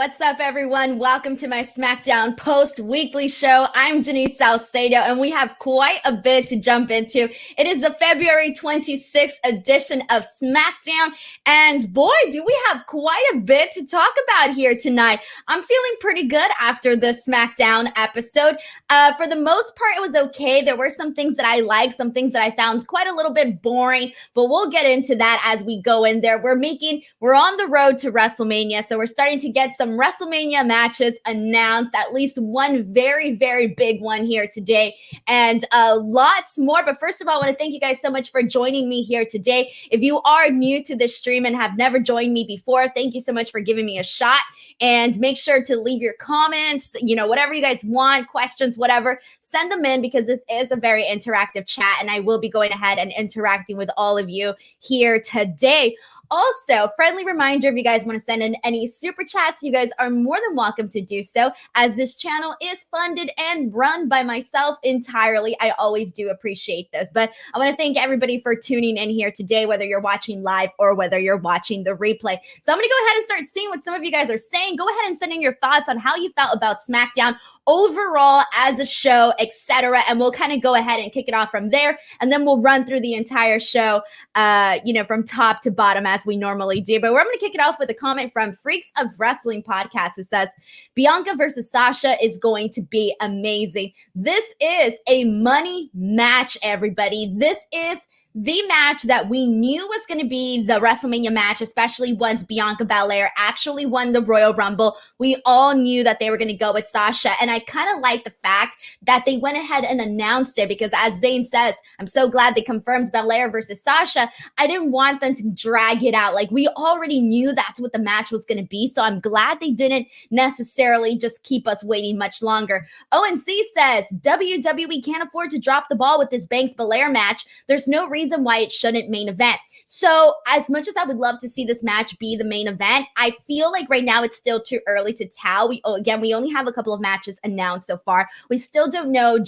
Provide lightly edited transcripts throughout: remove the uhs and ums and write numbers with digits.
What's up, everyone? Welcome to my Smackdown post-weekly show. I'm Denise Salcedo, and we have quite a bit to jump into. It is the February 26th edition of Smackdown, and boy, do we have quite a bit to talk about here tonight. I'm feeling pretty good after the Smackdown episode. For the most part, it was okay. There were some things that I liked, some things that I found quite a little bit boring, but we'll get into that as we go in there. We're on the road to WrestleMania, so we're starting to get some WrestleMania matches announced, at least one very, very big one here today, and lots more. But first of all, I want to thank you guys so much for joining me here today. If you are new to this stream and have never joined me before, thank you so much for giving me a shot. And make sure to leave your comments, whatever you guys want, questions, whatever, send them in, because this is a very interactive chat, and I will be going ahead and interacting with all of you here today. Also, friendly reminder, if you guys want to send in any super chats, you guys are more than welcome to do so, as this channel is funded and run by myself entirely. I always do appreciate this. But I want to thank everybody for tuning in here today, whether you're watching live or whether you're watching the replay. So I'm going to go ahead and start seeing what some of you guys are saying. Go ahead and send in your thoughts on how you felt about SmackDown overall as a show, etc. And we'll kind of go ahead and kick it off from there. And then we'll run through the entire show, from top to bottom as we normally do. But we're going to kick it off with a comment from Freaks of Wrestling Podcast, who says, Bianca versus Sasha is going to be amazing. This is a money match, everybody. This is the match that we knew was going to be the WrestleMania match, especially once Bianca Belair actually won the Royal Rumble. We all knew that they were going to go with Sasha, and I kind of like the fact that they went ahead and announced it, because as Zayn says, I'm so glad they confirmed Belair versus Sasha. I didn't want them to drag it out. Like, we already knew that's what the match was going to be, so I'm glad they didn't necessarily just keep us waiting much longer. ONC says, WWE can't afford to drop the ball with this Banks Belair match. There's no reason why it shouldn't main event. So as much as I would love to see this match be the main event, I feel like right now it's still too early to tell. We only have a couple of matches announced so far. We still don't know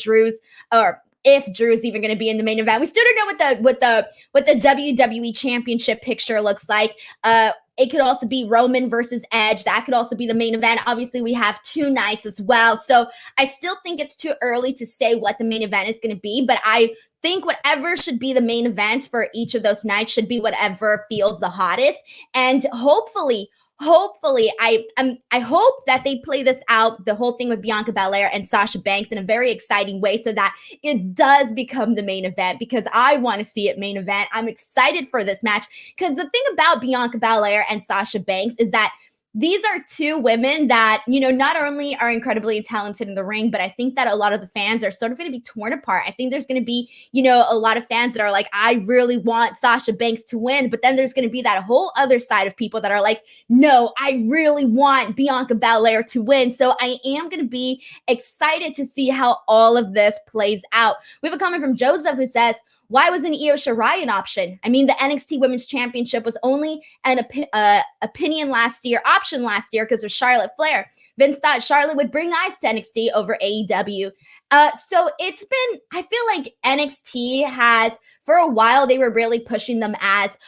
if Drew's even going to be in the main event. We still don't know what the WWE Championship picture looks like. It could also be Roman versus Edge. That could also be the main event. Obviously, we have two nights as well. So I still think it's too early to say what the main event is going to be, but I think whatever should be the main event for each of those nights should be whatever feels the hottest. And hopefully, I hope that they play this out, the whole thing with Bianca Belair and Sasha Banks, in a very exciting way, so that it does become the main event, because I want to see it main event. I'm excited for this match, because the thing about Bianca Belair and Sasha Banks is that these are two women that, not only are incredibly talented in the ring, but I think that a lot of the fans are sort of going to be torn apart. I think there's going to be, a lot of fans that are like, I really want Sasha Banks to win. But then there's going to be that whole other side of people that are like, no, I really want Bianca Belair to win. So I am going to be excited to see how all of this plays out. We have a comment from Joseph who says, why wasn't Io Shirai an option? I mean, the NXT Women's Championship was only an option last year, because with Charlotte Flair. Vince thought Charlotte would bring eyes to NXT over AEW. So it's been, I feel like NXT has, for a while, they were really pushing them as,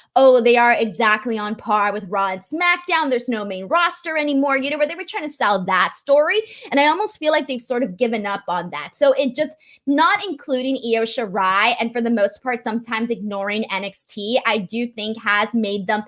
they are exactly on par with Raw and SmackDown. There's no main roster anymore, where they were trying to sell that story. And I almost feel like they've sort of given up on that. So it just, not including Io Shirai, and for the most part, sometimes ignoring NXT, I do think has made them,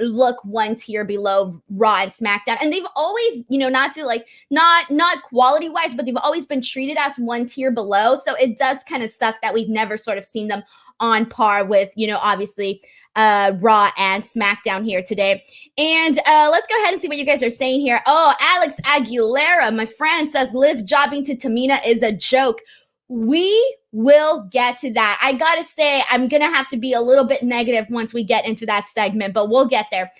look one tier below Raw and SmackDown. And they've always, not quality wise, but they've always been treated as one tier below. So it does kind of suck that we've never sort of seen them on par with, obviously, Raw and SmackDown here today. And let's go ahead and see what you guys are saying here. Oh, Alex Aguilera, my friend, says Liv jobbing to Tamina is a joke. We will get to that. I gotta say, I'm gonna have to be a little bit negative once we get into that segment, but we'll get there.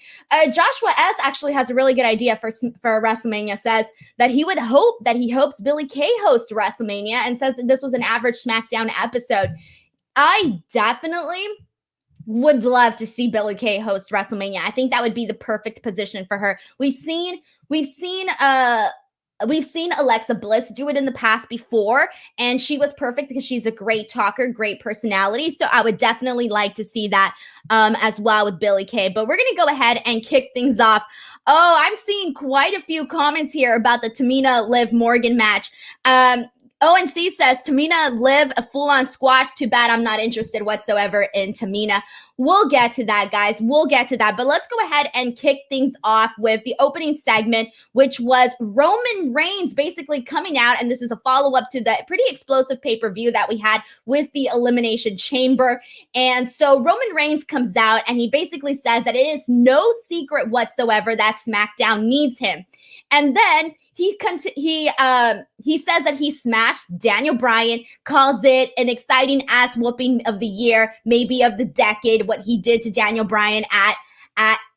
Joshua S. actually has a really good idea for WrestleMania. Says that he hopes Billie Kay hosts WrestleMania, and says that this was an average SmackDown episode. I definitely would love to see Billie Kay host WrestleMania. I think that would be the perfect position for her. We've seen we've seen Alexa Bliss do it in the past before, and she was perfect because she's a great talker, great personality. So I would definitely like to see that as well with Billie Kay. But we're going to go ahead and kick things off. Oh, I'm seeing quite a few comments here about the Tamina Liv Morgan match. ONC says, Tamina Liv, a full-on squash. Too bad I'm not interested whatsoever in Tamina. We'll get to that, guys. We'll get to that. But let's go ahead and kick things off with the opening segment, which was Roman Reigns basically coming out. And this is a follow-up to the pretty explosive pay-per-view that we had with the Elimination Chamber. And so Roman Reigns comes out and he basically says that it is no secret whatsoever that SmackDown needs him. And then he says that he smashed Daniel Bryan, calls it an exciting ass whooping of the year, maybe of the decade, what he did to Daniel Bryan at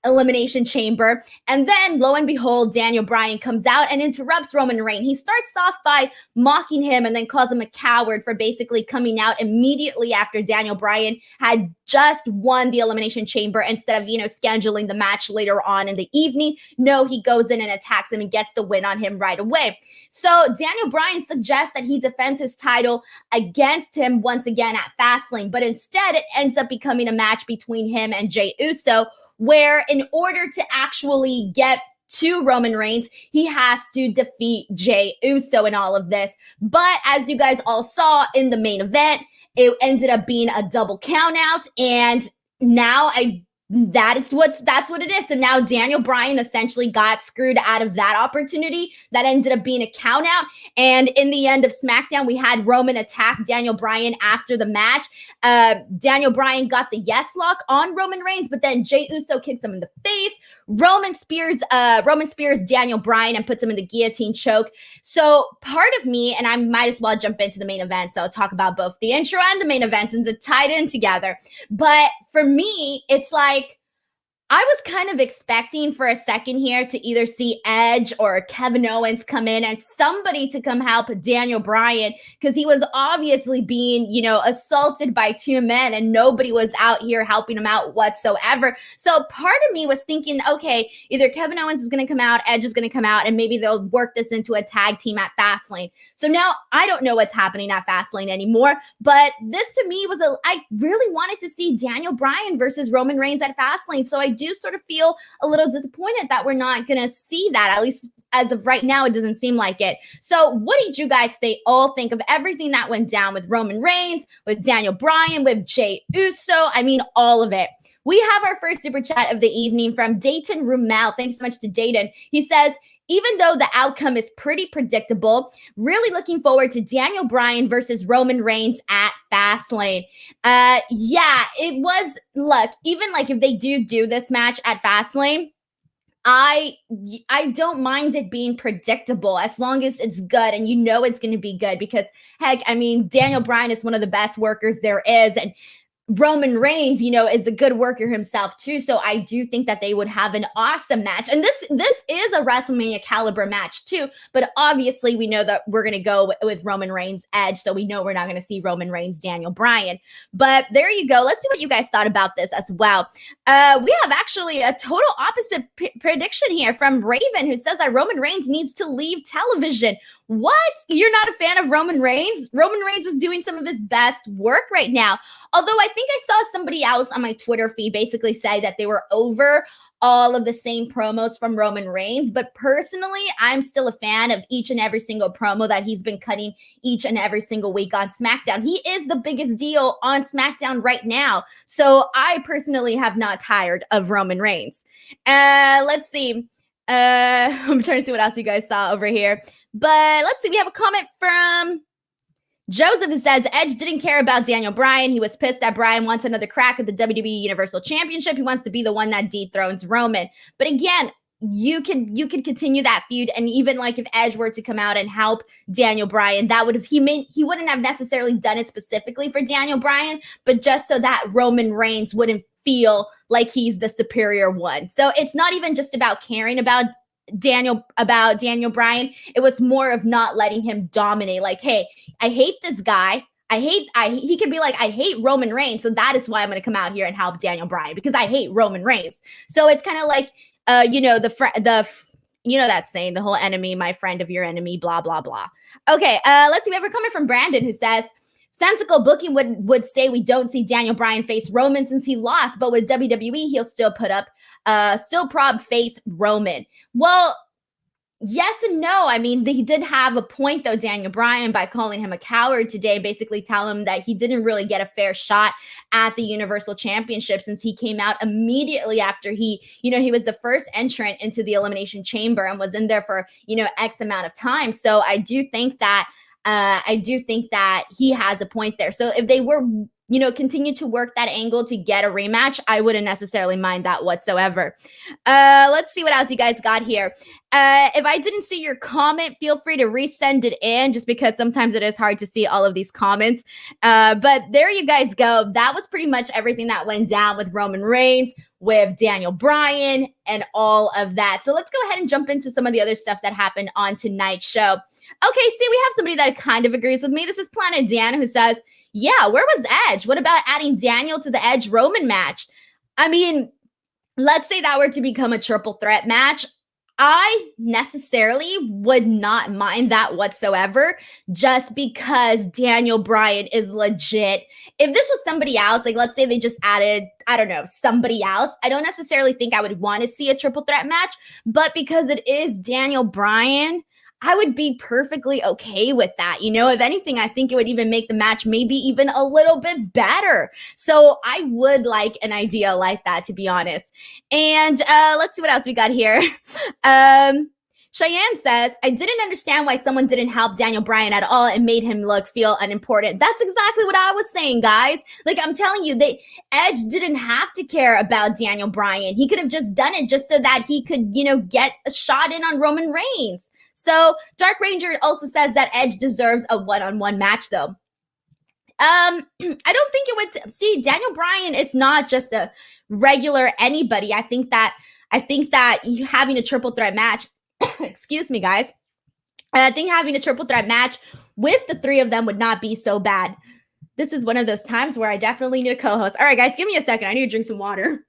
Elimination Chamber. And then, lo and behold, Daniel Bryan comes out and interrupts Roman Reigns. He starts off by mocking him and then calls him a coward for basically coming out immediately after Daniel Bryan had just won the Elimination Chamber instead of, scheduling the match later on in the evening. No, he goes in and attacks him and gets the win on him right away. So Daniel Bryan suggests that he defends his title against him once again at Fastlane, but instead it ends up becoming a match between him and Jey Uso, where in order to actually get to Roman Reigns, he has to defeat Jey Uso in all of this. But as you guys all saw in the main event, it ended up being a double count out. And now that's what it is. So now Daniel Bryan essentially got screwed out of that opportunity. That ended up being a count out. And in the end of SmackDown, we had Roman attack Daniel Bryan after the match. Daniel Bryan got the yes lock on Roman Reigns, but then Jey Uso kicks him in the face. Roman spears Daniel Bryan and puts him in the guillotine choke. So part of me, and I might as well jump into the main event, so I'll talk about both the intro and the main event since it's tied in together. But for me, it's like, I was kind of expecting for a second here to either see Edge or Kevin Owens come in and somebody to come help Daniel Bryan, because he was obviously being, assaulted by two men and nobody was out here helping him out whatsoever. So part of me was thinking, okay, either Kevin Owens is going to come out, Edge is going to come out, and maybe they'll work this into a tag team at Fastlane. So now I don't know what's happening at Fastlane anymore, but this to me was I really wanted to see Daniel Bryan versus Roman Reigns at Fastlane. So I do sort of feel a little disappointed that we're not going to see that. At least as of right now, it doesn't seem like it. So what did you guys all think of everything that went down with Roman Reigns, with Daniel Bryan, with Jey Uso? I mean, all of it. We have our first super chat of the evening from Dayton Rumel. Thanks so much to Dayton. He says, even though the outcome is pretty predictable, really looking forward to Daniel Bryan versus Roman Reigns at Fastlane. Yeah, it was, look, even like if they do this match at Fastlane, I don't mind it being predictable as long as it's good and it's going to be good because, heck, I mean, Daniel Bryan is one of the best workers there is, and Roman Reigns, is a good worker himself too. So I do think that they would have an awesome match. And this is a WrestleMania caliber match too. But obviously we know that we're going to go with Roman Reigns Edge. So we know we're not going to see Roman Reigns Daniel Bryan. But there you go. Let's see what you guys thought about this as well. We have actually a total opposite prediction here from Raven, who says that Roman Reigns needs to leave television. What? You're not a fan of Roman Reigns? Roman Reigns is doing some of his best work right now. Although I think I saw somebody else on my Twitter feed basically say that they were over all of the same promos from Roman Reigns. But personally, I'm still a fan of each and every single promo that he's been cutting each and every single week on SmackDown. He is the biggest deal on SmackDown right now. So I personally have not tired of Roman Reigns. Let's see. I'm trying to see what else you guys saw over here. But let's see. We have a comment from Joseph, who says Edge didn't care about Daniel Bryan. He was pissed that Bryan wants another crack at the WWE Universal Championship. He wants to be the one that dethrones Roman. But again, you can continue that feud, and even like if Edge were to come out and help Daniel Bryan, that would have he wouldn't have necessarily done it specifically for Daniel Bryan, but just so that Roman Reigns wouldn't feel like he's the superior one. So it's not even just about caring about Daniel Bryan. It was more of not letting him dominate. Like, hey, I hate this guy. He could be like, I hate Roman Reigns, so that is why I'm going to come out here and help Daniel Bryan because I hate Roman Reigns. So it's kind of like, You know that saying, the whole enemy, my friend of your enemy, blah, blah, blah. Okay, let's see. We have a comment from Brandon who says, sensical booking would say we don't see Daniel Bryan face Roman since he lost, but with WWE, he'll still put up, still prob face Roman. Well, yes and no. I mean, he did have a point, though, Daniel Bryan, by calling him a coward today, basically tell him that he didn't really get a fair shot at the Universal Championship since he came out immediately after he was the first entrant into the Elimination Chamber and was in there for, X amount of time. So I do think that he has a point there. So if they were, continue to work that angle to get a rematch, I wouldn't necessarily mind that whatsoever. Let's see what else you guys got here. If I didn't see your comment, feel free to resend it in, just because sometimes it is hard to see all of these comments. But there you guys go. That was pretty much everything that went down with Roman Reigns, with Daniel Bryan, and all of that. So let's go ahead and jump into some of the other stuff that happened on tonight's show. Okay, see, we have somebody that kind of agrees with me. This is Planet Dan, who says, yeah, where was Edge? What about adding Daniel to the Edge Roman match? I mean, let's say that were to become a triple threat match. I necessarily would not mind that whatsoever, just because Daniel Bryan is legit. If this was somebody else, like let's say they just added, I don't know, somebody else, I don't necessarily think I would want to see a triple threat match, but because it is Daniel Bryan, I would be perfectly okay with that. If anything, I think it would even make the match maybe even a little bit better. So I would like an idea like that, to be honest. And let's see what else we got here. Cheyenne says, I didn't understand why someone didn't help Daniel Bryan at all and made him feel unimportant. That's exactly what I was saying, guys. Like, I'm telling you, Edge didn't have to care about Daniel Bryan. He could have just done it just so that he could, get a shot in on Roman Reigns. So Dark Ranger also says that Edge deserves a one-on-one match, though. I don't think it would. See, Daniel Bryan is not just a regular anybody. I think that you having a triple threat match, excuse me, guys. I think having a triple threat match with the three of them would not be so bad. This is one of those times where I definitely need a co-host. All right, guys, give me a second. I need to drink some water.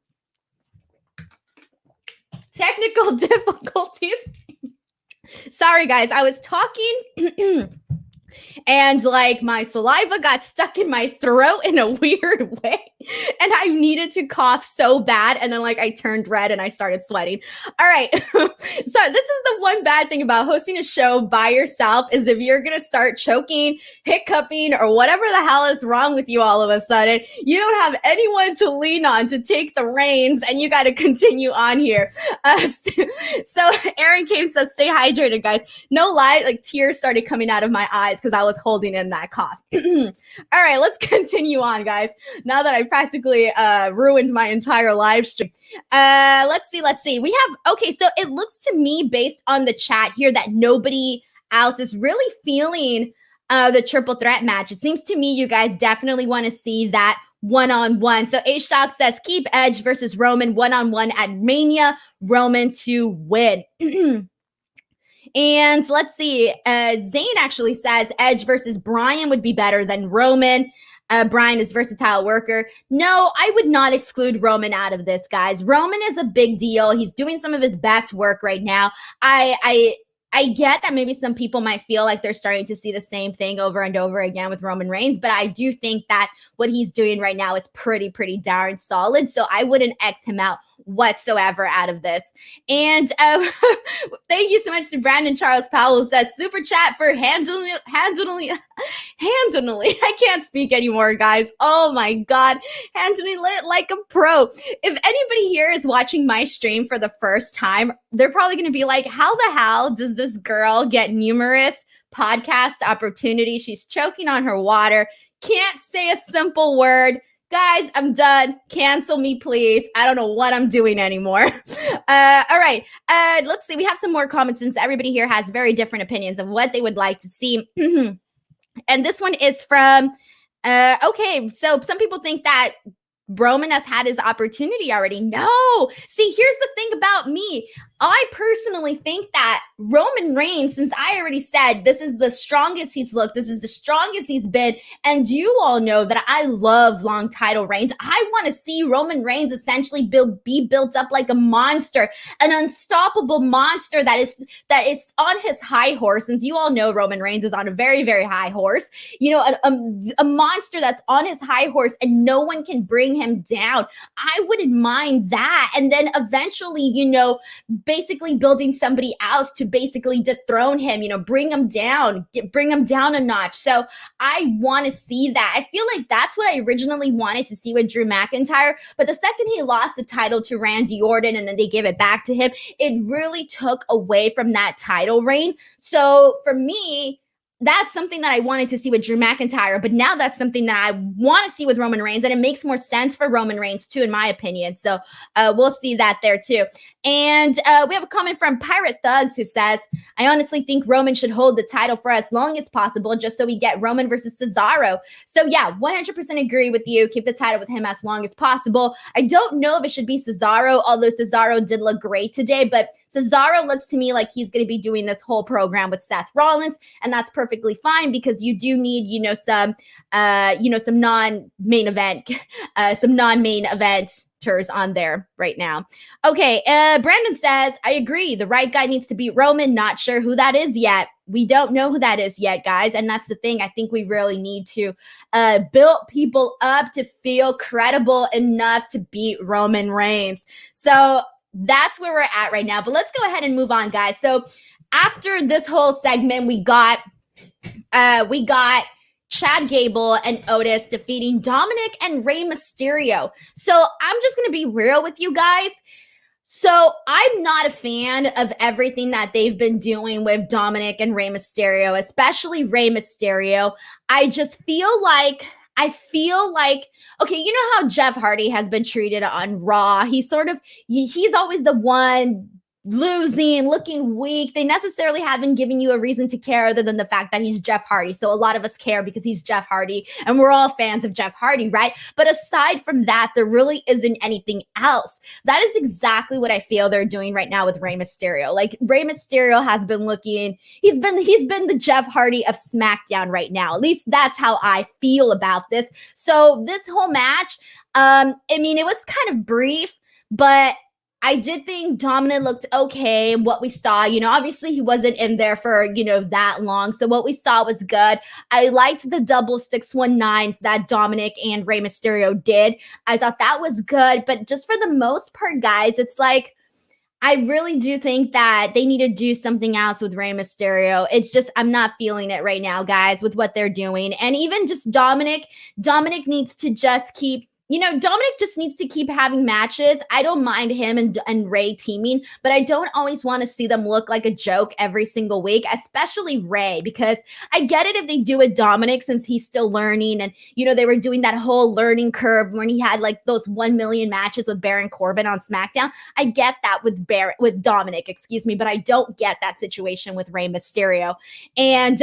Technical difficulties. Sorry, guys. I was talking and my saliva got stuck in my throat in a weird way. And I needed to cough so bad. And then I turned red and I started sweating. All right. So this is the one bad thing about hosting a show by yourself, is if you're going to start choking, hiccuping, or whatever the hell is wrong with you all of a sudden, you don't have anyone to lean on to take the reins, and you got to continue on here. So Aaron Kane says, stay hydrated, guys. No lie, tears started coming out of my eyes because I was holding in that cough. All right, let's continue on, guys. Now that I practically ruined my entire live stream. Let's see. We have, okay, so it looks to me, based on the chat here, that nobody else is really feeling the triple threat match. It seems to me you guys definitely want to see that one-on-one. So A-Shock says, keep Edge versus Roman one-on-one at Mania, Roman to win. And let's see, Zane actually says Edge versus Bryan would be better than Roman. Bryan is versatile worker. No, I would not exclude Roman out of this, guys. Roman is a big deal. He's doing some of his best work right now. I get that maybe some people might feel like they're starting to see the same thing over and over again with Roman Reigns, but I do think that what he's doing right now is pretty darn solid. So I wouldn't X him out whatsoever out of this. And thank you so much to Brandon Charles Powell, who says, super chat for handily. I can't speak anymore, guys. Oh my God. Handling it like a pro. If anybody here is watching my stream for the first time, they're probably going to be like, how the hell does this girl get numerous podcast opportunities? She's choking on her water. Can't say a simple word. Guys, I'm done. Cancel me, please. I don't know what I'm doing anymore. All right. Let's see. We have some more comments, since everybody here has very different opinions of what they would like to see. And this one is from, okay, so some people think that Roman has had his opportunity already. No. See, here's the thing about me. I personally think that Roman Reigns, since I already said this is the strongest he's looked, this is the strongest he's been, and you all know that I love long title reigns. I want to see Roman Reigns essentially be built up like a monster, an unstoppable monster that is on his high horse. Since you all know Roman Reigns is on a very, very high horse, a monster that's on his high horse and no one can bring him down. I wouldn't mind that. And then eventually, basically building somebody else to basically dethrone him, bring him down a notch. So I want to see that. I feel like that's what I originally wanted to see with Drew McIntyre. But the second he lost the title to Randy Orton and then they gave it back to him, it really took away from that title reign. So for me, that's something that I wanted to see with Drew McIntyre, but now that's something that I want to see with Roman Reigns, and it makes more sense for Roman Reigns too, in my opinion. So we'll see that there too. And we have a comment from Pirate Thugs who says, I honestly think Roman should hold the title for as long as possible just so we get Roman versus Cesaro. So yeah, 100% agree with you. Keep the title with him as long as possible. I don't know if it should be Cesaro, although Cesaro did look great today, but Cesaro looks to me like he's going to be doing this whole program with Seth Rollins, and that's perfectly fine because you do need, some non-main event, some non-main eventers on there right now. Okay, Brandon says, I agree. The right guy needs to beat Roman. Not sure who that is yet. We don't know who that is yet, guys. And that's the thing. I think we really need to build people up to feel credible enough to beat Roman Reigns. So that's where we're at right now. But let's go ahead and move on, guys. So after this whole segment, we got Chad Gable and Otis defeating Dominic and Rey Mysterio. So I'm just going to be real with you guys. So I'm not a fan of everything that they've been doing with Dominic and Rey Mysterio, especially Rey Mysterio. I feel like, okay, you know how Jeff Hardy has been treated on Raw? He's always the one losing, looking weak. They necessarily haven't given you a reason to care other than the fact that he's Jeff Hardy. So a lot of us care because he's Jeff Hardy and we're all fans of Jeff Hardy, right? But aside from that, there really isn't anything else. That is exactly what I feel they're doing right now with Rey Mysterio. Like Rey Mysterio has been looking, he's been the Jeff Hardy of SmackDown right now. At least that's how I feel about this. So this whole match, it was kind of brief, but I did think Dominic looked okay. What we saw, obviously he wasn't in there for, that long. So what we saw was good. I liked the double 619 that Dominic and Rey Mysterio did. I thought that was good. But just for the most part, guys, it's like, I really do think that they need to do something else with Rey Mysterio. It's just, I'm not feeling it right now, guys, with what they're doing. And even just Dominic needs to just keep, Dominic just needs to keep having matches. I don't mind him and Rey teaming, but I don't always want to see them look like a joke every single week, especially Rey, because I get it if they do it Dominic since he's still learning. And, they were doing that whole learning curve when he had like those 1 million matches with Baron Corbin on SmackDown. I get that with Dominic, but I don't get that situation with Rey Mysterio. And,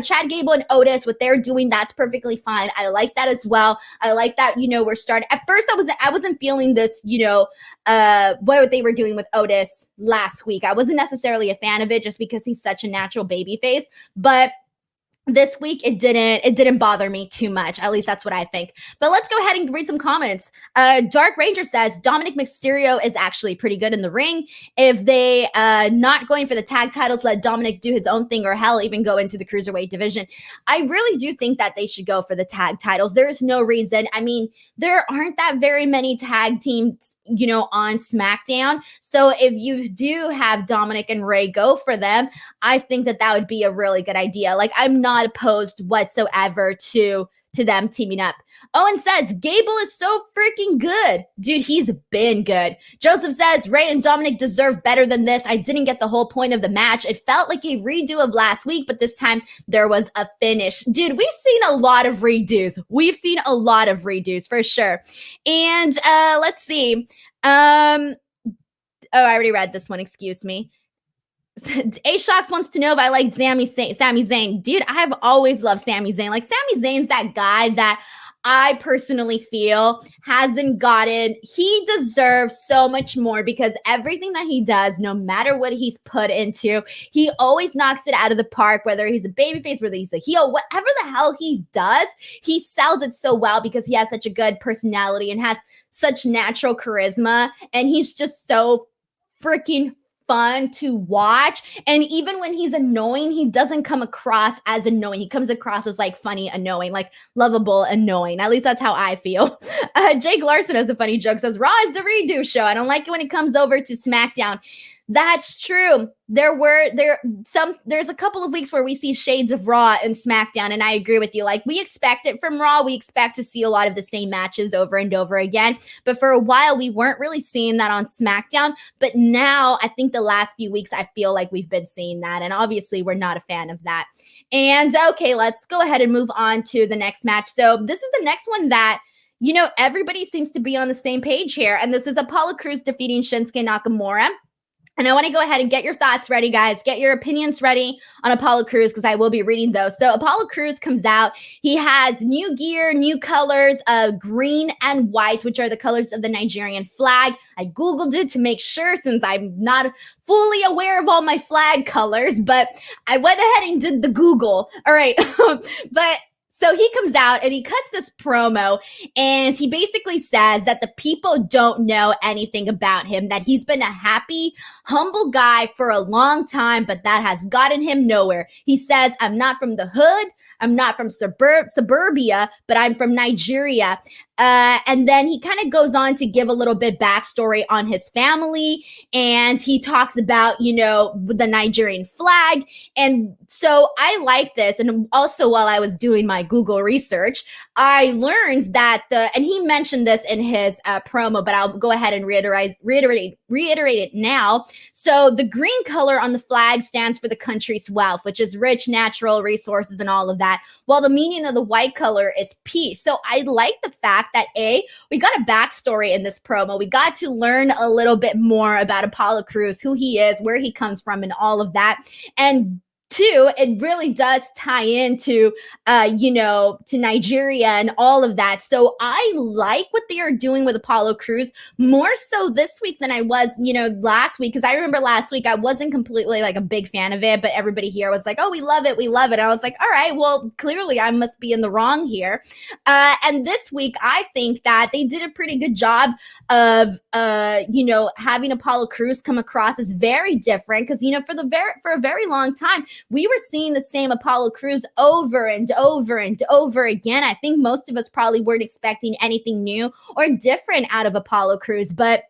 Chad Gable and Otis, what they're doing, that's perfectly fine. I like that as well. I like that, we're starting. At first, I wasn't feeling this, what they were doing with Otis last week. I wasn't necessarily a fan of it just because he's such a natural baby face. But this week, it didn't bother me too much. At least that's what I think. But let's go ahead and read some comments. Dark Ranger says, Dominic Mysterio is actually pretty good in the ring. If they not going for the tag titles, let Dominic do his own thing, or hell, even go into the cruiserweight division. I really do think that they should go for the tag titles. There is no reason. There aren't that very many tag teams, on SmackDown. So if you do have Dominic and Rey go for them, I think that would be a really good idea. Like, I'm not opposed whatsoever to them teaming up. Owen says, Gable is so freaking good. Dude, he's been good. Joseph says, Rey and Dominic deserve better than this. I didn't get the whole point of the match. It felt like a redo of last week, but this time there was a finish. Dude, we've seen a lot of redos. For sure. And let's see. I already read this one. Excuse me. A-Shox wants to know if I like Sami Zayn. Dude, I've always loved Sami Zayn. Like, Sami Zayn's that guy that I personally feel hasn't gotten, he deserves so much more because everything that he does, no matter what he's put into, he always knocks it out of the park, whether he's a babyface, whether he's a heel, whatever the hell he does, he sells it so well because he has such a good personality and has such natural charisma. And he's just so freaking fun to watch. And even when he's annoying, he doesn't come across as annoying. He comes across as like funny, annoying, like lovable, annoying. At least that's how I feel. Jake Larson has a funny joke, says, Raw is the redo show. I don't like it when it comes over to SmackDown. That's true. There's a couple of weeks where we see shades of Raw and SmackDown, and I agree with you. Like, we expect it from Raw. We expect to see a lot of the same matches over and over again. But for a while, we weren't really seeing that on SmackDown. But now, I think the last few weeks, I feel like we've been seeing that. And obviously, we're not a fan of that. And okay, let's go ahead and move on to the next match. So this is the next one that, you know, everybody seems to be on the same page here. And this is Apollo Crews defeating Shinsuke Nakamura. And I want to go ahead and get your thoughts ready, guys. Get your opinions ready on Apollo Crews because I will be reading those. So Apollo Crews comes out. He has new gear, new colors, green and white, which are the colors of the Nigerian flag. I Googled it to make sure since I'm not fully aware of all my flag colors, but I went ahead and did the Google. All right. But so he comes out and he cuts this promo and he basically says that the people don't know anything about him, that he's been a happy, humble guy for a long time, but that has gotten him nowhere. He says, I'm not from the hood. I'm not from suburbia, but I'm from Nigeria. And then he kind of goes on to give a little bit backstory on his family. And he talks about, you know, the Nigerian flag. And so I like this. And also while I was doing my Google research, I learned that and he mentioned this in his promo, but I'll go ahead and reiterate it now. So the green color on the flag stands for the country's wealth, which is rich natural resources and all of that, while the meaning of the white color is peace. So I like the fact that we got a backstory in this promo. We got to learn a little bit more about Apollo Crews, who he is, where he comes from, and all of that. And two, it really does tie into, to Nigeria and all of that. So I like what they are doing with Apollo Crews more so this week than I was, last week. Because I remember last week I wasn't completely like a big fan of it, but everybody here was like, oh, we love it. We love it. And I was like, all right, well, clearly I must be in the wrong here. And this week, I think that they did a pretty good job of, having Apollo Crews come across as very different. Because, for a very long time, we were seeing the same Apollo Crews over and over and over again. I think most of us probably weren't expecting anything new or different out of Apollo Crews, but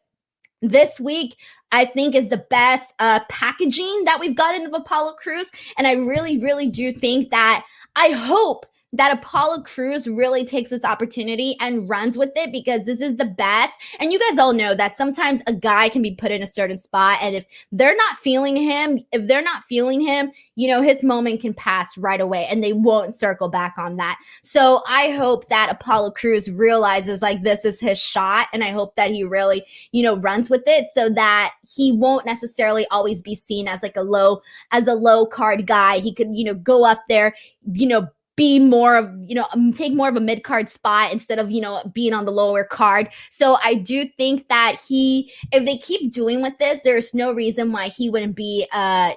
this week, I think is the best packaging that we've gotten of Apollo Crews. And I really, really do think that I hope that Apollo Crews really takes this opportunity and runs with it because this is the best. And you guys all know that sometimes a guy can be put in a certain spot. And if they're not feeling him, his moment can pass right away and they won't circle back on that. So I hope that Apollo Crews realizes like this is his shot. And I hope that he really, runs with it so that he won't necessarily always be seen as like a low card guy. He could, go up there, be more of, take more of a mid-card spot instead of, being on the lower card. So I do think that if they keep doing with this, there's no reason why he wouldn't be, a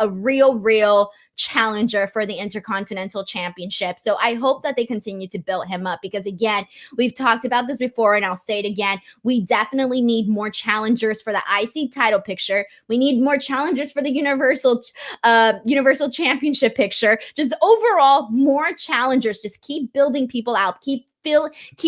real challenger for the Intercontinental Championship. So I hope that they continue to build him up because again, we've talked about this before and I'll say it again. We definitely need more challengers for the IC title picture. We need more challengers for the Universal Championship picture. Just overall, more challengers. Just keep building people out. Keep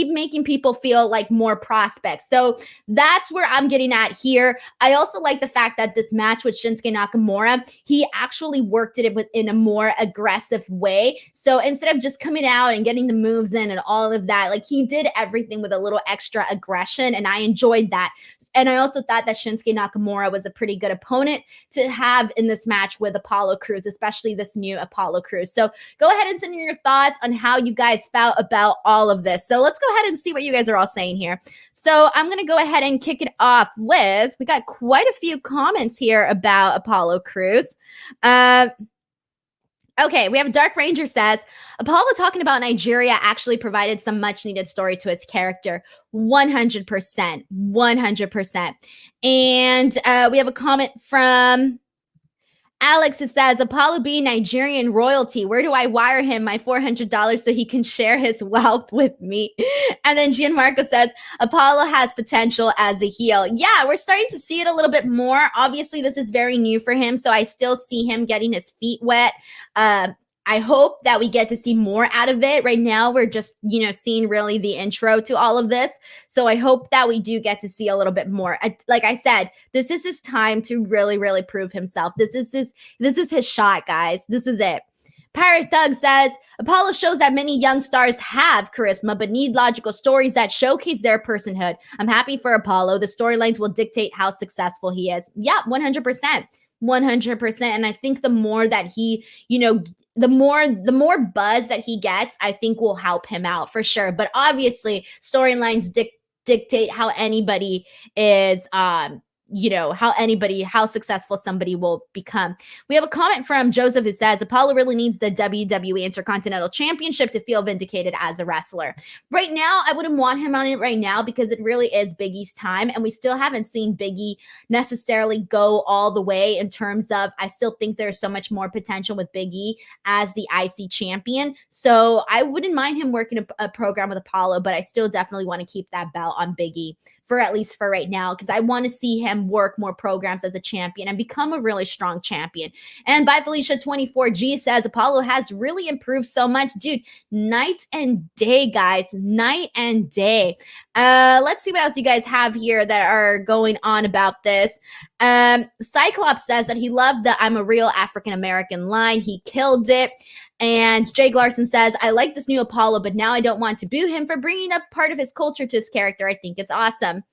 making people feel like more prospects. So that's where I'm getting at here. I also like the fact that this match with Shinsuke Nakamura, he actually worked it in a more aggressive way. So instead of just coming out and getting the moves in and all of that, like he did everything with a little extra aggression and I enjoyed that. And I also thought that Shinsuke Nakamura was a pretty good opponent to have in this match with Apollo Crews, especially this new Apollo Crews. So go ahead and send me your thoughts on how you guys felt about all of this. So let's go ahead and see what you guys are all saying here. So I'm going to go ahead and kick it off with, we got quite a few comments here about Apollo Crews. Okay, we have Dark Ranger says, Apollo talking about Nigeria actually provided some much needed story to his character. 100%. 100%. And we have a comment from Alex. It says, Apollo being Nigerian royalty. Where do I wire him my $400 so he can share his wealth with me? And then Gianmarco says, Apollo has potential as a heel. Yeah, we're starting to see it a little bit more. Obviously, this is very new for him, so I still see him getting his feet wet. I hope that we get to see more out of it. Right now, we're just, seeing really the intro to all of this. So I hope that we do get to see a little bit more. Like I said, this is his time to really, really prove himself. This is his shot, guys. This is it. Pirate Thug says, Apollo shows that many young stars have charisma, but need logical stories that showcase their personhood. I'm happy for Apollo. The storylines will dictate how successful he is. Yeah, 100%. 100%. And I think the more that he, the more buzz that he gets, I think will help him out for sure. But obviously, storylines dictate how anybody is, how successful somebody will become. We have a comment from Joseph who says, Apollo really needs the WWE Intercontinental Championship to feel vindicated as a wrestler. Right now, I wouldn't want him on it right now because it really is Big E's time, and we still haven't seen Big E necessarily go all the way in terms of, I still think there's so much more potential with Big E as the IC champion. So I wouldn't mind him working a program with Apollo, but I still definitely want to keep that belt on Big E. For at least for right now, because I want to see him work more programs as a champion and become a really strong champion. And by Felicia24G says, Apollo has really improved so much. Dude, night and day, guys. Night and day. Let's see what else you guys have here that are going on about this. Cyclops says that he loved the I'm a real African-American line. He killed it. And Jake Larson says, I like this new Apollo, but now I don't want to boo him for bringing up part of his culture to his character. I think it's awesome.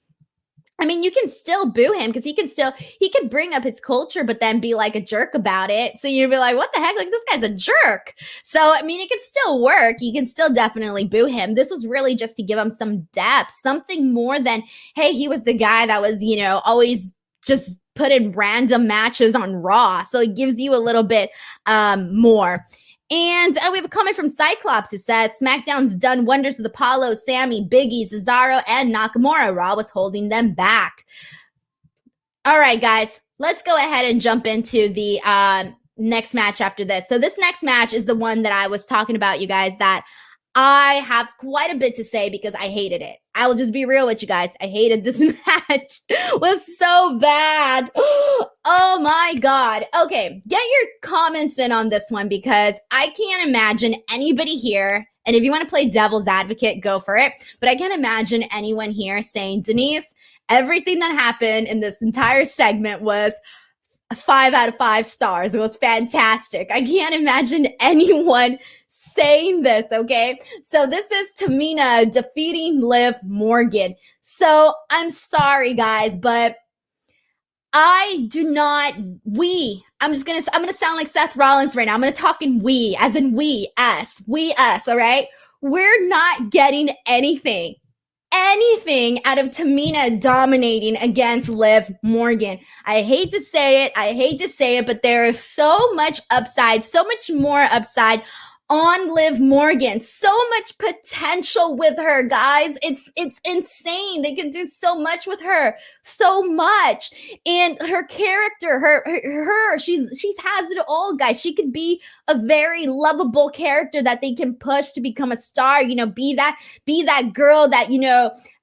I mean, you can still boo him because he could bring up his culture, but then be like a jerk about it. So you'd be like, what the heck? Like, this guy's a jerk. So, I mean, it can still work. You can still definitely boo him. This was really just to give him some depth, something more than, hey, he was the guy that was, always just put in random matches on Raw. So it gives you a little bit more. And we have a comment from Cyclops who says, SmackDown's done wonders with Apollo, Sammy, Big E, Cesaro, and Nakamura. Raw was holding them back. All right, guys, let's go ahead and jump into the next match after this. So this next match is the one that I was talking about, you guys, that I have quite a bit to say because I hated it. I will just be real with you guys. I hated this match. It was so bad. Oh my God. Okay, get your comments in on this one because I can't imagine anybody here, and if you want to play devil's advocate, go for it. But I can't imagine anyone here saying, Denise, everything that happened in this entire segment was 5 out of 5 stars. It was fantastic. I can't imagine anyone saying this, okay? So this is Tamina defeating Liv Morgan. So I'm sorry, guys, but I'm gonna sound like Seth Rollins right now. I'm gonna talk in we, as in we, us, all right? We're not getting anything out of Tamina dominating against Liv Morgan. I hate to say it, but there is so much upside, so much more upside on Liv Morgan. So much potential with her, guys. It's insane. They can do so much with her. So much. And her character, she has it all, guys. She could be a very lovable character that they can push to become a star, be that girl that,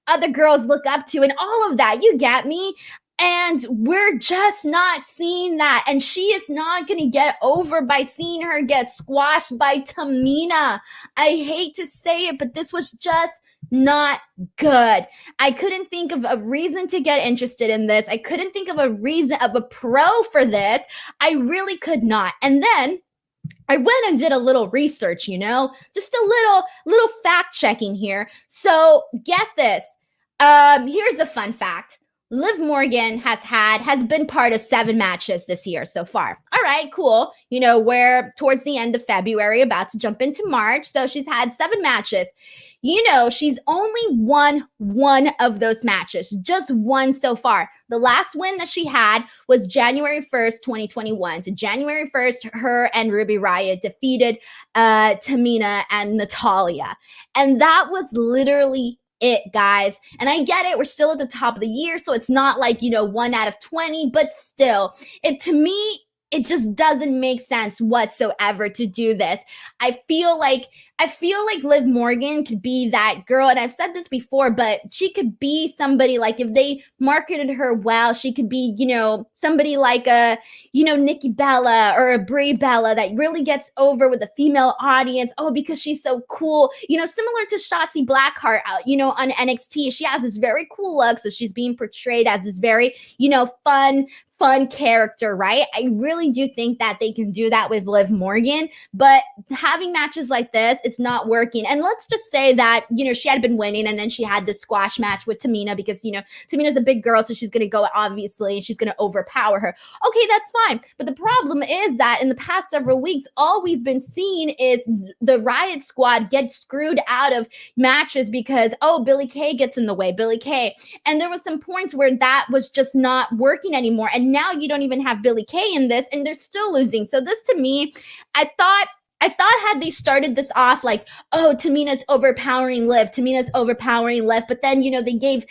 other girls look up to and all of that. You get me? And we're just not seeing that. And she is not going to get over by seeing her get squashed by Tamina. I hate to say it, but this was just not good. I couldn't think of a reason to get interested in this. I couldn't think of a pro for this. I really could not. And then I went and did a little research, just a little fact checking here. So get this. Here's a fun fact. Liv Morgan has been part of 7 matches this year so far. All right, cool. You know, we're towards the end of February, about to jump into March. So she's had 7 matches. You know, she's only won one of those matches, just one so far. The last win that she had was January 1st, 2021. So January 1st, her and Ruby Riott defeated Tamina and Natalya. And that was literally it, guys. And I get it, we're still at the top of the year, so it's not like, you know, 1 out of 20, but still, to me, it just doesn't make sense whatsoever to do this. I feel like Liv Morgan could be that girl, and I've said this before, but she could be somebody like, if they marketed her well, she could be, you know, somebody like a, you know, Nikki Bella or a Brie Bella that really gets over with the female audience. Oh, because she's so cool, you know, similar to Shotzi Blackheart, you know, on NXT. She has this very cool look, so she's being portrayed as this very, you know, fun character, right? I really do think that they can do that with Liv Morgan, but having matches like this, it's not working. And let's just say that, you know, she had been winning and then she had this squash match with Tamina because, you know, Tamina's a big girl, so she's going to go, obviously, and she's going to overpower her. Okay, that's fine. But the problem is that in the past several weeks, all we've been seeing is the Riott Squad get screwed out of matches because, oh, Billie Kay gets in the way, Billie Kay. And there was some points where that was just not working anymore. And now you don't even have Billie Kay in this, and they're still losing. So this, to me, I thought had they started this off like, oh, Tamina's overpowering Liv, but then, you know, they gave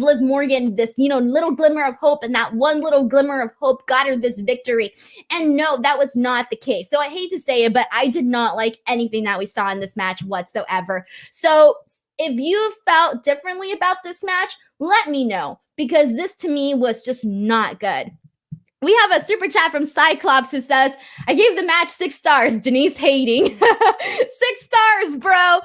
Liv Morgan this, you know, little glimmer of hope, and that one little glimmer of hope got her this victory. And no, that was not the case. So I hate to say it, but I did not like anything that we saw in this match whatsoever. So if you felt differently about this match, let me know, because this to me was just not good. We have a super chat from Cyclops who says, I gave the match 6 stars, Denise hating. 6 stars, bro.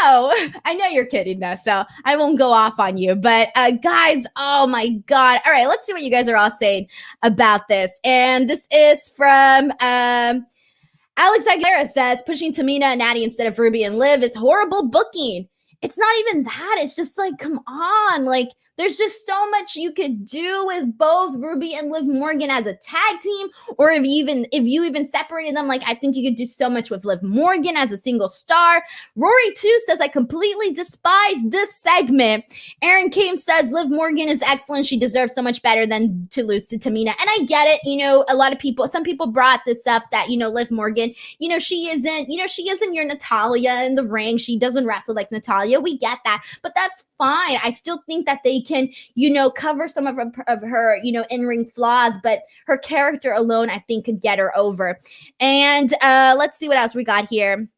No, I know you're kidding though, so I won't go off on you. But guys, oh my God. All right, let's see what you guys are all saying about this. And this is from Alex Aguilera says, pushing Tamina and Natty instead of Ruby and Liv is horrible booking. It's not even that. It's just like, come on. Like, there's just so much you could do with both Ruby and Liv Morgan as a tag team, or if you even separated them, like, I think you could do so much with Liv Morgan as a single star. Rory too says, I completely despise this segment. Aaron Kame says, Liv Morgan is excellent. She deserves so much better than to lose to Tamina. And I get it. You know, some people brought this up that, you know, Liv Morgan, you know, she isn't your Natalya in the ring. She doesn't wrestle like Natalya. We get that, but that's fine. I still think that they can, you know, cover some of her, you know, in-ring flaws, but her character alone, I think, could get her over. And let's see what else we got here.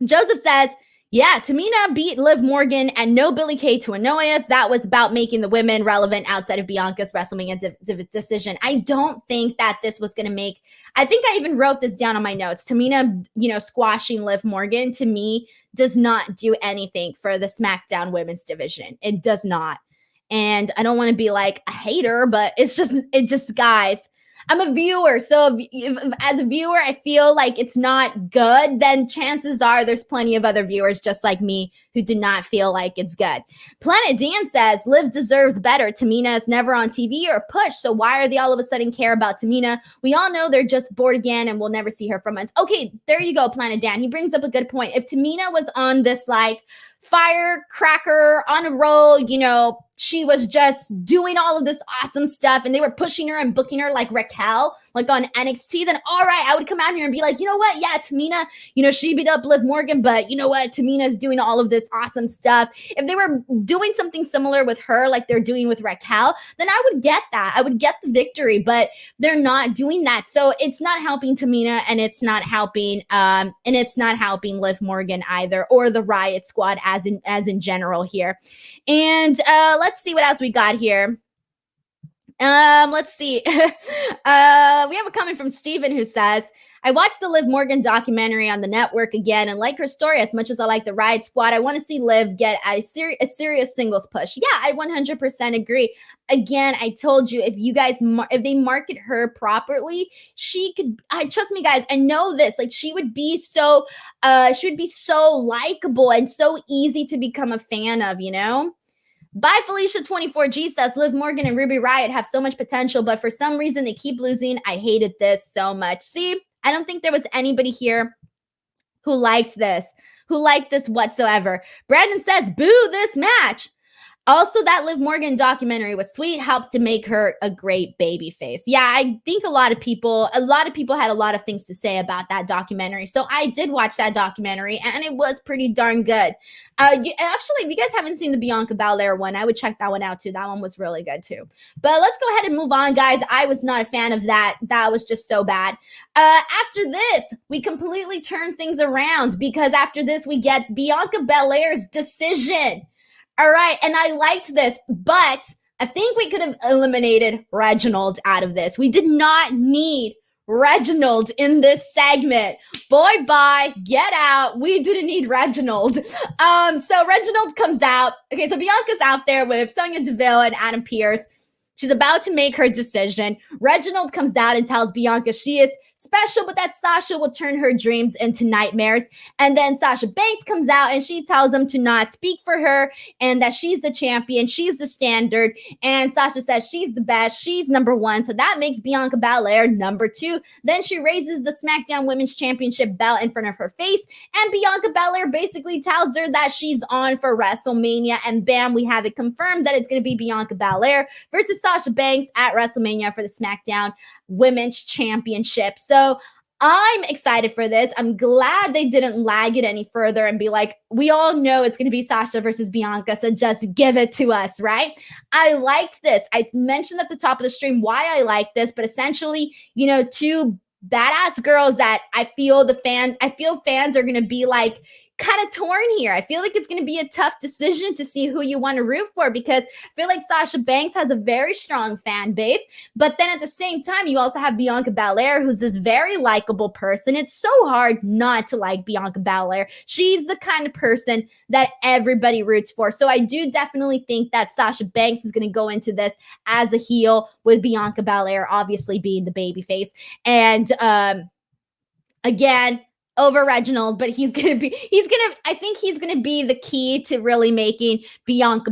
Joseph says, yeah, Tamina beat Liv Morgan and no Billie Kay to annoy us. That was about making the women relevant outside of Bianca's Wrestlemania decision. I don't think that this was going to make, I think I even wrote this down on my notes. Tamina, you know, squashing Liv Morgan, to me, does not do anything for the SmackDown women's division. It does not. And I don't want to be like a hater, but it just, guys, I'm a viewer. So if, as a viewer, I feel like it's not good, then chances are there's plenty of other viewers just like me who do not feel like it's good. Planet Dan says, Liv deserves better. Tamina is never on TV or pushed, so why are they all of a sudden care about Tamina? We all know they're just bored again and we'll never see her for months. Okay, there you go, Planet Dan. He brings up a good point. If Tamina was on this, like, firecracker on a roll, you know, she was just doing all of this awesome stuff and they were pushing her and booking her like Raquel, like on NXT, then all right, I would come out here and be like, you know what? Yeah, Tamina, you know, she beat up Liv Morgan, but you know what? Tamina's doing all of this awesome stuff. If they were doing something similar with her, like they're doing with Raquel, then I would get that. I would get the victory, but they're not doing that. So it's not helping Tamina and it's not helping Liv Morgan either, or the Riott Squad as in general here. And let's see what else we got here. Let's see. We have a comment from Steven who says, I watched the Liv Morgan documentary on the network again and like her story as much as I like the Riott Squad. I want to see Liv get a serious singles push. Yeah, I 100% agree. Again, I told you, if they market her properly, she could, trust me guys, I know this, like she would be so likable and so easy to become a fan of, you know? By Felicia24G says, Liv Morgan and Ruby Riott have so much potential, but for some reason they keep losing. I hated this so much. See, I don't think there was anybody here who liked this whatsoever. Brandon says, boo this match. Also, that Liv Morgan documentary was sweet, helps to make her a great baby face. Yeah, I think a lot of people had a lot of things to say about that documentary. So I did watch that documentary and it was pretty darn good. Actually, if you guys haven't seen the Bianca Belair one, I would check that one out too. That one was really good too. But let's go ahead and move on, guys. I was not a fan of that. That was just so bad. After this, we completely turn things around because after this, we get Bianca Belair's decision. All right, and I liked this, but I think we could have eliminated Reginald out of this. We did not need Reginald in this segment. Boy, bye, get out. We didn't need Reginald. So Reginald comes out. Okay, so Bianca's out there with Sonya Deville and Adam Pearce. She's about to make her decision. Reginald comes out and tells Bianca she is special, but that Sasha will turn her dreams into nightmares. And then Sasha Banks comes out and she tells him to not speak for her and that she's the champion, she's the standard. And Sasha says she's the best, she's number one. So that makes Bianca Belair number two. Then she raises the SmackDown Women's Championship belt in front of her face. And Bianca Belair basically tells her that she's on for WrestleMania. And bam, we have it confirmed that it's going to be Bianca Belair versus Sasha Banks at WrestleMania for the SmackDown Women's Championship. So I'm excited for this. I'm glad they didn't lag it any further and be like, we all know it's going to be Sasha versus Bianca, so just give it to us, right? I liked this. I mentioned at the top of the stream why I like this, but essentially, two badass girls that I feel fans are going to be like, kind of torn here. I feel like it's going to be a tough decision to see who you want to root for because I feel like Sasha Banks has a very strong fan base, but then at the same time, you also have Bianca Belair, who's this very likable person. It's so hard not to like Bianca Belair. She's the kind of person that everybody roots for. So I do definitely think that Sasha Banks is going to go into this as a heel with Bianca Belair obviously being the babyface. And again, over Reginald, but I think he's gonna be the key to really making Sasha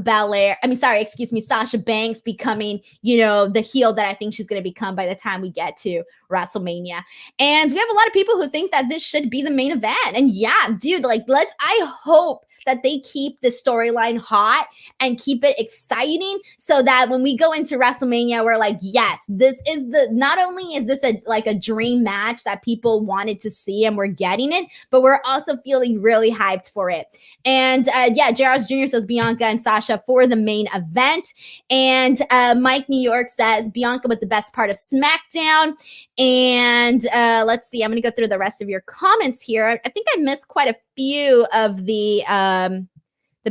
Banks becoming, the heel that I think she's gonna become by the time we get to WrestleMania. And we have a lot of people who think that this should be the main event. And yeah, dude, I hope that they keep the storyline hot and keep it exciting so that when we go into WrestleMania, we're like, yes, not only is this a dream match that people wanted to see and we're getting it, but we're also feeling really hyped for it. And Jairus Jr. says Bianca and Sasha for the main event. And Mike New York says Bianca was the best part of SmackDown. And let's see, I'm going to go through the rest of your comments here. I think I missed quite a few of the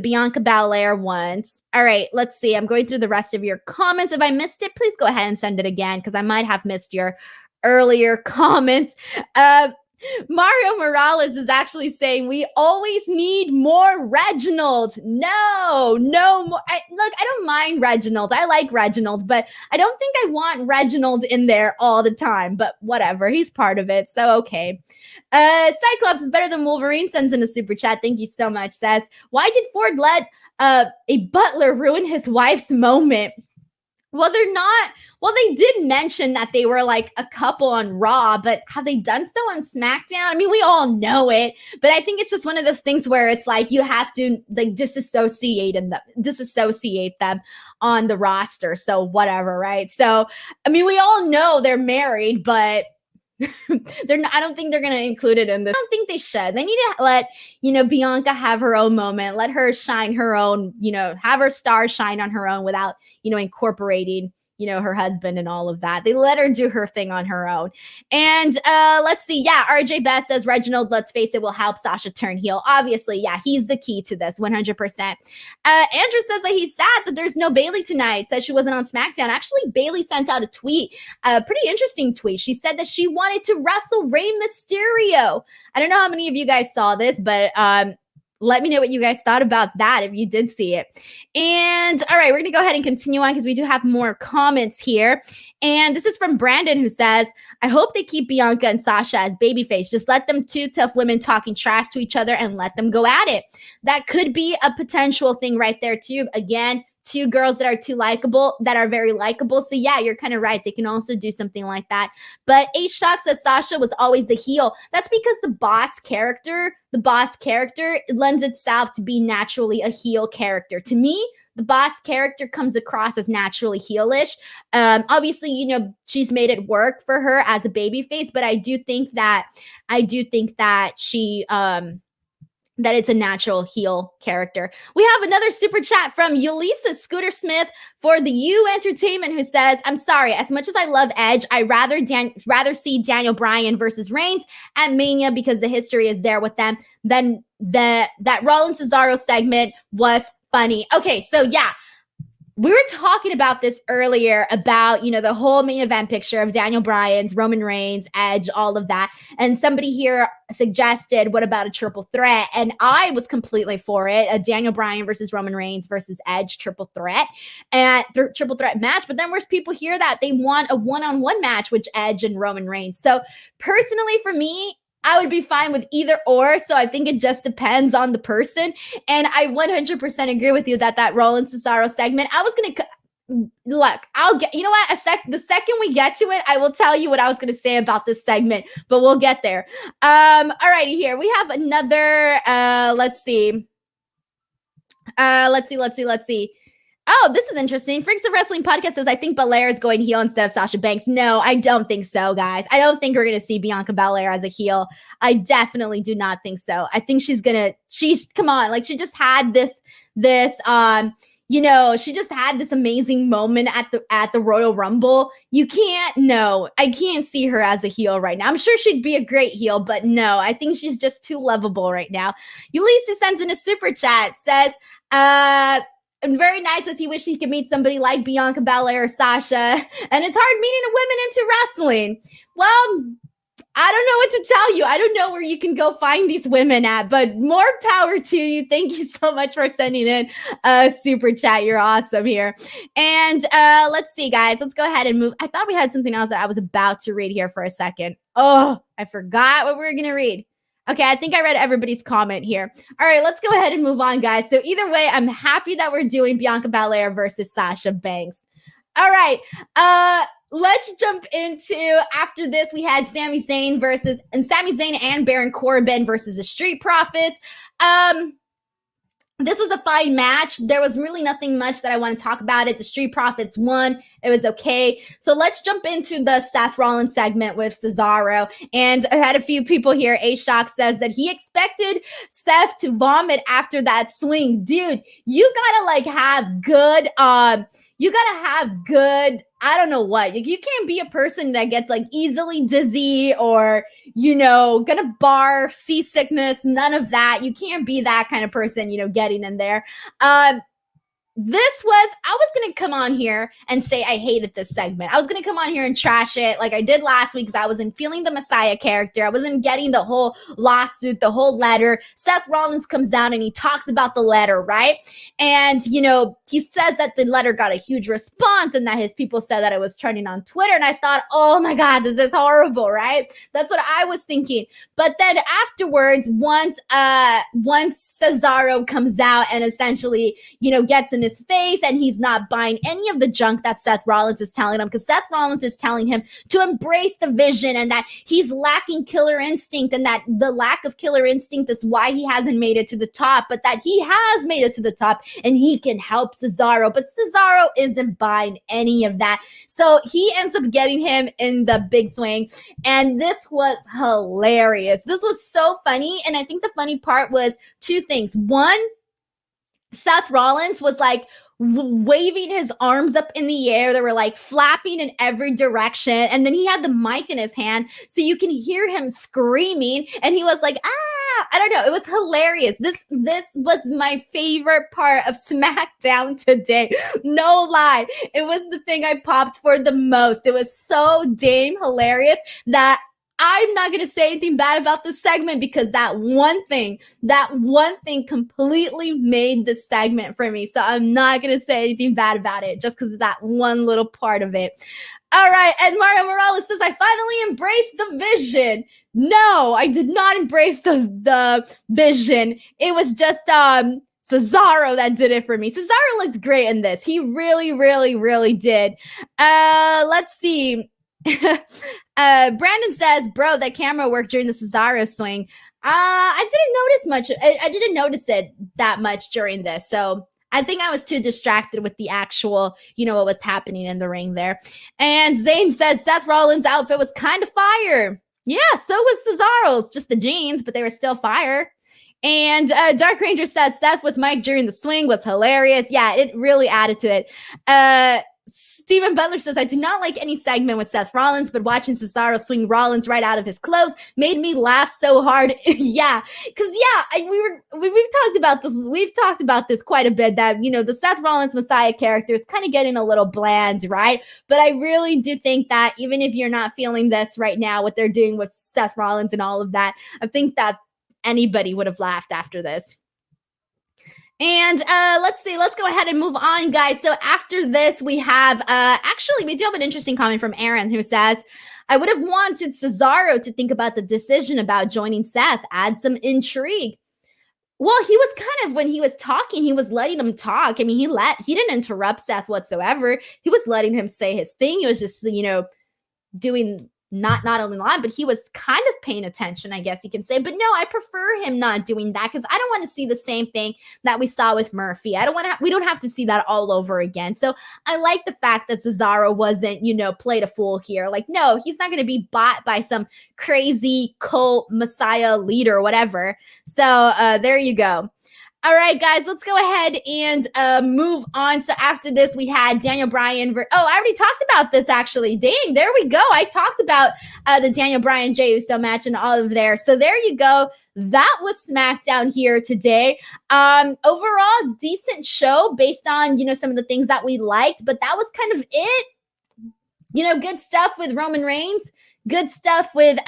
Bianca Belair ones. All right, let's see. I'm going through the rest of your comments. If I missed it, please go ahead and send it again because I might have missed your earlier comments. Mario Morales is actually saying we always need more Reginald. No more. I don't mind Reginald. I like Reginald, but I don't think I want Reginald in there all the time. But whatever, he's part of it, so okay. Cyclops is better than Wolverine sends in a super chat. Thank you so much. Says, why did Ford let a butler ruin his wife's moment? Well, they did mention that they were like a couple on Raw, but have they done so on SmackDown? I mean, we all know it, but I think it's just one of those things where it's like you have to disassociate them on the roster. So whatever, right? So, I mean, we all know they're married, but I don't think they're going to include it in this. I don't think they should. They need to let, Bianca have her own moment, let her shine her own, have her star shine on her own without, incorporating, her husband and all of that. They let her do her thing on her own. And let's see. Yeah, RJ Best says Reginald, let's face it, will help Sasha turn heel. Obviously, yeah, he's the key to this 100%. Andrew says that he's sad that there's no Bayley tonight. Says she wasn't on SmackDown. Actually, Bayley sent out a tweet, a pretty interesting tweet. She said that she wanted to wrestle Rey Mysterio. I don't know how many of you guys saw this, but let me know what you guys thought about that if you did see it. And all right, we're going to go ahead and continue on because we do have more comments here. And this is from Brandon who says, I hope they keep Bianca and Sasha as babyface. Just let them two tough women talking trash to each other and let them go at it. That could be a potential thing right there too. Again, two girls that are too likable, that are very likable. So yeah, you're kind of right. They can also do something like that. But A-Shock says Sasha was always the heel. That's because the boss character lends itself to be naturally a heel character. To me, the boss character comes across as naturally heelish. Obviously, you know, she's made it work for her as a babyface, but I do think that she that it's a natural heel character. We have another super chat from Ulysses Scooter Smith for the U Entertainment, who says, I'm sorry, as much as I love Edge, I rather see Daniel Bryan versus Reigns at Mania because the history is there with them. Then that Rollins Cesaro segment was funny. Okay, so yeah, we were talking about this earlier about, you know, the whole main event picture of Daniel Bryan's, Roman Reigns, Edge, all of that. And somebody here suggested, what about a triple threat? And I was completely for it. A Daniel Bryan versus Roman Reigns versus Edge triple threat and triple threat match. But then there's people here that they want a one-on-one match with Edge and Roman Reigns. So personally for me, I would be fine with either or. So I think it just depends on the person. And I 100% agree with you that Rollins Cesaro segment, I was going to look, I'll get, you know what? The second we get to it, I will tell you what I was going to say about this segment, but we'll get there. All righty, here we have another, let's see. Oh, this is interesting. Freaks of Wrestling Podcast says, I think Belair is going heel instead of Sasha Banks. No, I don't think so, guys. I don't think we're going to see Bianca Belair as a heel. I definitely do not think so. I think come on, like she just had this, you know, she just had this amazing moment at the Royal Rumble. I can't see her as a heel right now. I'm sure she'd be a great heel, but no, I think she's just too lovable right now. Ulysses sends in a super chat, says, and very nice as he wished he could meet somebody like Bianca Belair or Sasha. And it's hard meeting women into wrestling. Well, I don't know what to tell you. I don't know where you can go find these women at, but more power to you. Thank you so much for sending in a super chat. You're awesome here. And let's see, guys. Let's go ahead and move. I thought we had something else that I was about to read here for a second. Oh, I forgot what we were going to read. Okay, I think I read everybody's comment here. All right, let's go ahead and move on, guys. So either way, I'm happy that we're doing Bianca Belair versus Sasha Banks. All right, let's jump into, after this, we had Sami Zayn and Baron Corbin versus the Street Profits. This was a fine match. There was really nothing much that I want to talk about it. The Street Profits won. It was okay. So let's jump into the Seth Rollins segment with Cesaro. And I had a few people here. A-Shock says that he expected Seth to vomit after that swing. Dude, you gotta have good, I don't know what. You can't be a person that gets easily dizzy or, gonna barf, seasickness, none of that. You can't be that kind of person, getting in there. I was going to come on here and say I hated this segment. I was going to come on here and trash it like I did last week because I wasn't feeling the Messiah character. I wasn't getting the whole lawsuit, the whole letter. Seth Rollins comes down and he talks about the letter, right? And, he says that the letter got a huge response and that his people said that it was trending on Twitter. And I thought, oh my God, this is horrible, right? That's what I was thinking. But then afterwards, once Cesaro comes out and essentially, gets in his face and he's not buying any of the junk that Seth Rollins is telling him, because Seth Rollins is telling him to embrace the vision and that he's lacking killer instinct and that the lack of killer instinct is why he hasn't made it to the top, but that he has made it to the top and he can help Cesaro. But Cesaro isn't buying any of that. So he ends up getting him in the big swing. And this was hilarious. This was so funny. And I think the funny part was two things. One, Seth Rollins was waving his arms up in the air. They were flapping in every direction. And then he had the mic in his hand. So you can hear him screaming. And he was like, I don't know. It was hilarious. This was my favorite part of SmackDown today. No lie. It was the thing I popped for the most. It was so damn hilarious that I'm not going to say anything bad about this segment because that one thing completely made this segment for me. So I'm not going to say anything bad about it just because of that one little part of it. All right. And Mario Morales says, I finally embraced the vision. No, I did not embrace the vision. It was just, Cesaro that did it for me. Cesaro looked great in this. He really, really, really did. Let's see. Brandon says, bro, that camera work during the Cesaro swing. I didn't notice much. I didn't notice it that much during this. So I think I was too distracted with the actual, what was happening in the ring there. And Zane says Seth Rollins' outfit was kind of fire. Yeah, so was Cesaro's. Just the jeans, but they were still fire. And Dark Ranger says Seth with Mike during the swing was hilarious. Yeah, it really added to it. Stephen Butler says, I do not like any segment with Seth Rollins, but watching Cesaro swing Rollins right out of his clothes made me laugh so hard. Yeah, because we've talked about this. We've talked about this quite a bit, that, the Seth Rollins Messiah character is kind of getting a little bland, right? But I really do think that even if you're not feeling this right now, what they're doing with Seth Rollins and all of that, I think that anybody would have laughed after this. And let's see, let's go ahead and move on, guys. So after this, we have, we do have an interesting comment from Aaron, who says, I would have wanted Cesaro to think about the decision about joining Seth, add some intrigue. Well, he was kind of, when he was talking, he was letting him talk. I mean, he didn't interrupt Seth whatsoever. He was letting him say his thing. He was just, doing not only line, but he was kind of paying attention, I guess you can say. But no, I prefer him not doing that, because I don't want to see the same thing that we saw with Murphy. We don't have to see that all over again. So I like the fact that Cesaro wasn't, played a fool here. Like, no, he's not going to be bought by some crazy cult messiah leader or whatever. So there you go. All right, guys, let's go ahead and move on. So after this, we had Daniel Bryan. I already talked about this, actually. Dang, there we go. I talked about the Daniel Bryan Jey Uso match and all of there. So there you go. That was SmackDown here today. Overall, decent show based on, some of the things that we liked. But that was kind of it. Good stuff with Roman Reigns. Good stuff with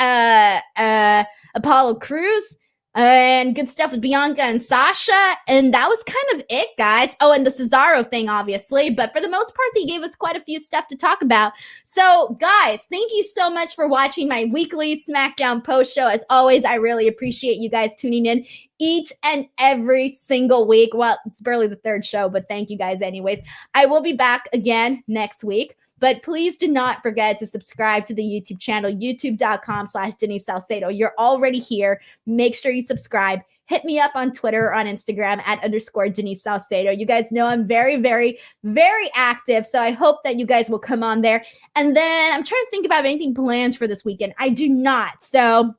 Apollo Crews. And good stuff with Bianca and Sasha. And that was kind of it, guys. Oh, and the Cesaro thing, obviously. But for the most part, they gave us quite a few stuff to talk about. So, guys, thank you so much for watching my weekly SmackDown post show. As always, I really appreciate you guys tuning in each and every single week. Well, it's barely the third show, but thank you guys anyways. I will be back again next week. But please do not forget to subscribe to the YouTube channel, youtube.com/Denise Salcedo. You're already here. Make sure you subscribe. Hit me up on Twitter or on Instagram @_Denise Salcedo. You guys know I'm very, very, very active. So I hope that you guys will come on there. And then I'm trying to think about anything planned for this weekend. I do not. So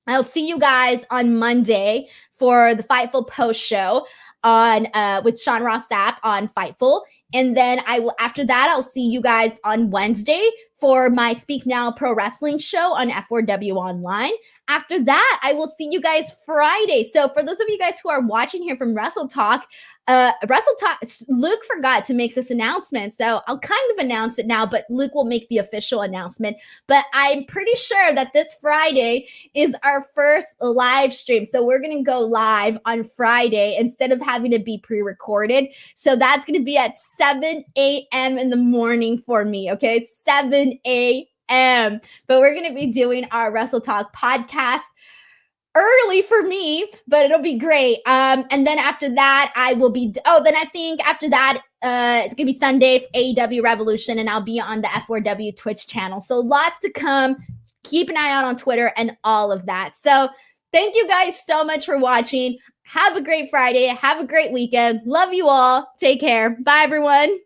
I'll see you guys on Monday for the Fightful post show on with Sean Ross Sapp on Fightful. And then after that, I'll see you guys on Wednesday for my Speak Now Pro Wrestling show on F4W Online. After that, I will see you guys Friday. So for those of you guys who are watching here from Wrestle Talk, Luke forgot to make this announcement. So I'll kind of announce it now, but Luke will make the official announcement. But I'm pretty sure that this Friday is our first live stream. So we're going to go live on Friday instead of having to be pre-recorded. So that's going to be at 7 a.m. in the morning for me. Okay, 7 a.m. But we're going to be doing our Wrestle Talk podcast early for me, but it'll be great. And then after that, I think after that, it's going to be Sunday for AEW Revolution, and I'll be on the F4W Twitch channel. So lots to come. Keep an eye out on Twitter and all of that. So thank you guys so much for watching. Have a great Friday. Have a great weekend. Love you all. Take care. Bye, everyone.